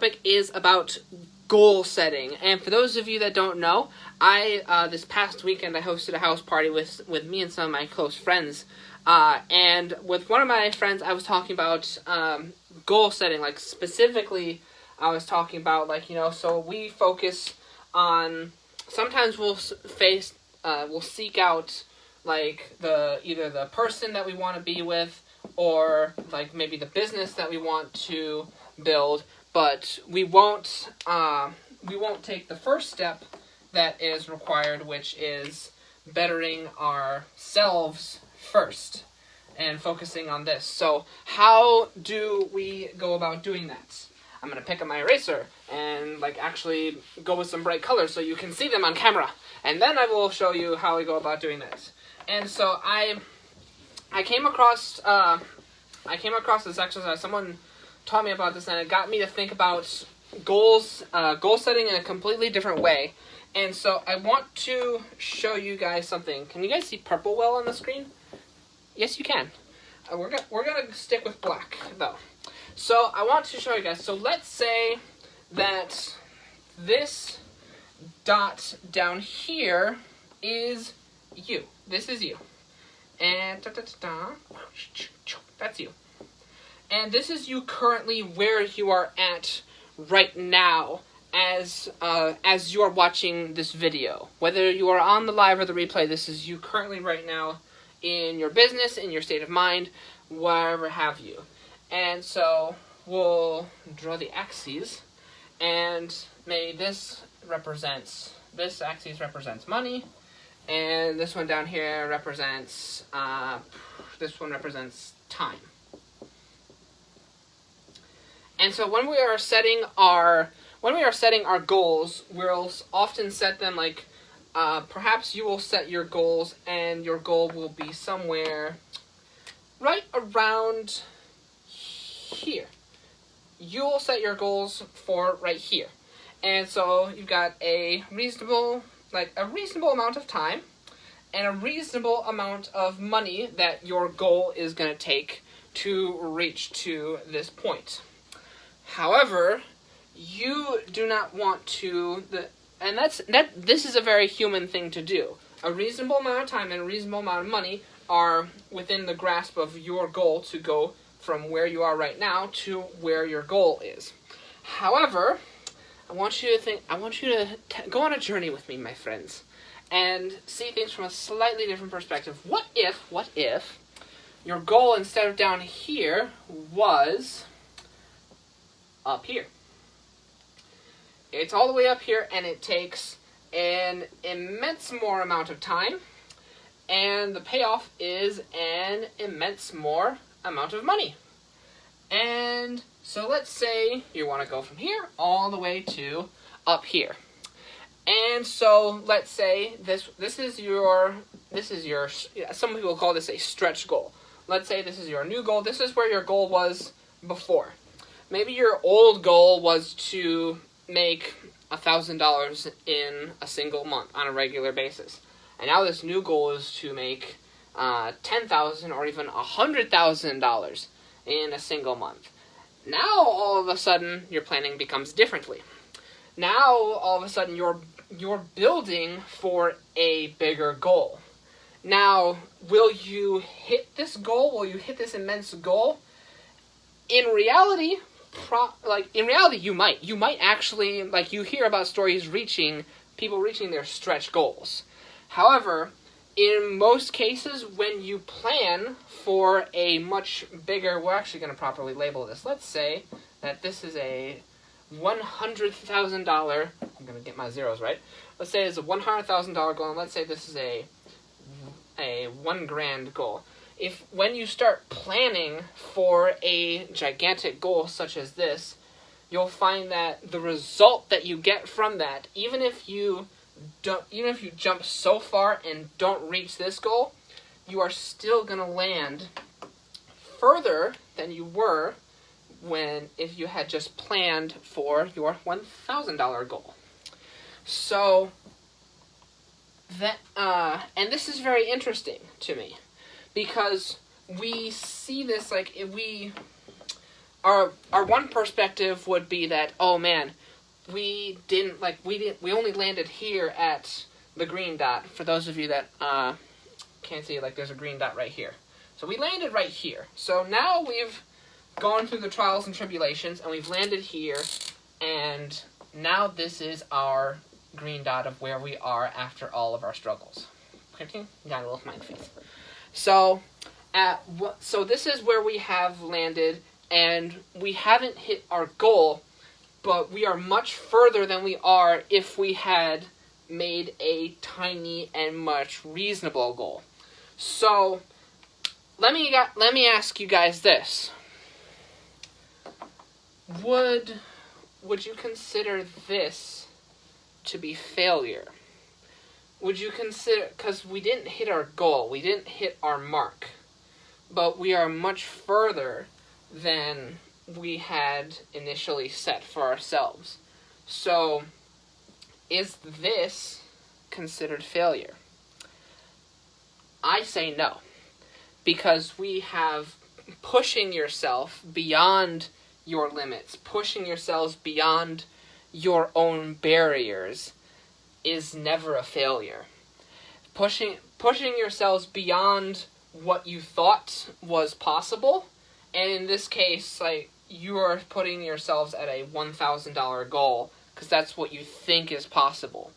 topic is about goal setting. And for those of you that don't know, I this past weekend I hosted a house party with me and some of my close friends. And with one of my friends, I was talking about goal setting. Like, specifically, I was talking about, like, so we focus on, sometimes we'll seek out, like, either the person that we want to be with, or, like, maybe the business that we want to build, but we won't take the first step that is required, which is bettering ourselves first and focusing on this. So how do we go about doing that? I'm going to pick up my eraser and actually go with some bright colors so you can see them on camera, and then I will show you how we go about doing that. And so I came across this exercise. Someone taught me about this, and it got me to think about goal setting in a completely different way. And so I want to show you guys something. Can you guys see purple well on the screen? Yes, you can. We're gonna stick with black though. So I want to show you guys. So let's say that this dot down here is you. This is you, and that's you. And this is you currently, where you are at right now as you are watching this video. Whether you are on the live or the replay, this is you currently right now in your business, in your state of mind, wherever have you. And so we'll draw the axes, and maybe this axis represents money, and this one down here represents time. And so when we are setting our goals, we'll often set them perhaps you will set your goals, and your goal will be somewhere right around here. You'll set your goals for right here. And so you've got a reasonable amount of time and a reasonable amount of money that your goal is going to take to reach to this point. However, you do not want to, this is a very human thing to do. A reasonable amount of time and a reasonable amount of money are within the grasp of your goal to go from where you are right now to where your goal is. However, I want you to go on a journey with me, my friends, and see things from a slightly different perspective. What if your goal, instead of down here, was up here? It's all the way up here, and it takes an immense more amount of time, and the payoff is an immense more amount of money. And so let's say you want to go from here all the way to up here. And so let's say this is your some people call this a stretch goal. Let's say this is your new goal. This is where your goal was before. Maybe your old goal was to make $1,000 in a single month on a regular basis. And now this new goal is to make $10,000 or even $100,000 in a single month. Now all of a sudden your planning becomes differently. Now all of a sudden you're building for a bigger goal. Now, will you hit this goal? Will you hit this immense goal? In reality, you might. You might actually, you hear about stories people reaching their stretch goals. However, in most cases, when you plan for a much bigger, we're actually going to properly label this. Let's say that this is a $100,000, I'm going to get my zeros right. Let's say it's a $100,000 goal, and let's say this is a $1,000 goal. When you start planning for a gigantic goal such as this, you'll find that the result that you get from that, even if you jump so far and don't reach this goal, you are still going to land further than you were if you had just planned for your $1,000 goal. So and this is very interesting to me, because we see this our one perspective would be that, oh man, we only landed here at the green dot. For those of you that can't see, like, there's a green dot right here. So we landed right here. So now we've gone through the trials and tribulations, and we've landed here, and now this is our green dot of where we are after all of our struggles. Okay, got a little smiley face. So, so this is where we have landed, and we haven't hit our goal, but we are much further than we are if we had made a tiny and much reasonable goal. So, let me ask you guys this. Would you consider this to be failure? Would you consider, because we didn't hit our goal, we didn't hit our mark, but we are much further than we had initially set for ourselves. So, is this considered failure? I say no, because we have pushing yourself beyond your limits, pushing yourselves beyond your own barriers is never a failure. Pushing yourselves beyond what you thought was possible, and in this case, like, you are putting yourselves at a $1,000 goal because that's what you think is possible.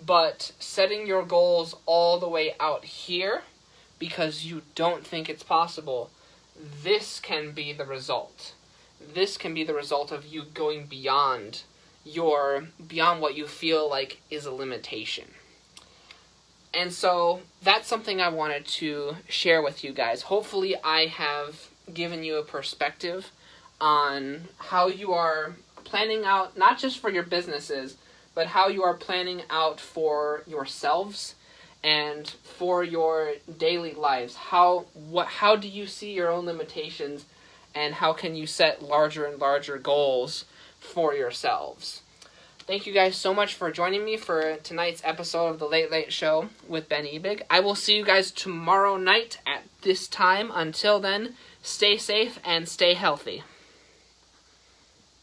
But setting your goals all the way out here because you don't think it's possible, this can be the result. This can be the result of you going beyond what you feel like is a limitation. And so that's something I wanted to share with you guys. Hopefully I have given you a perspective on how you are planning out, not just for your businesses, but how you are planning out for yourselves and for your daily lives. How do you see your own limitations, and how can you set larger and larger goals for yourselves? Thank you guys so much for joining me for tonight's episode of The Late Late Show with Ben Ebig. I will see you guys tomorrow night at this time. Until then, stay safe and stay healthy.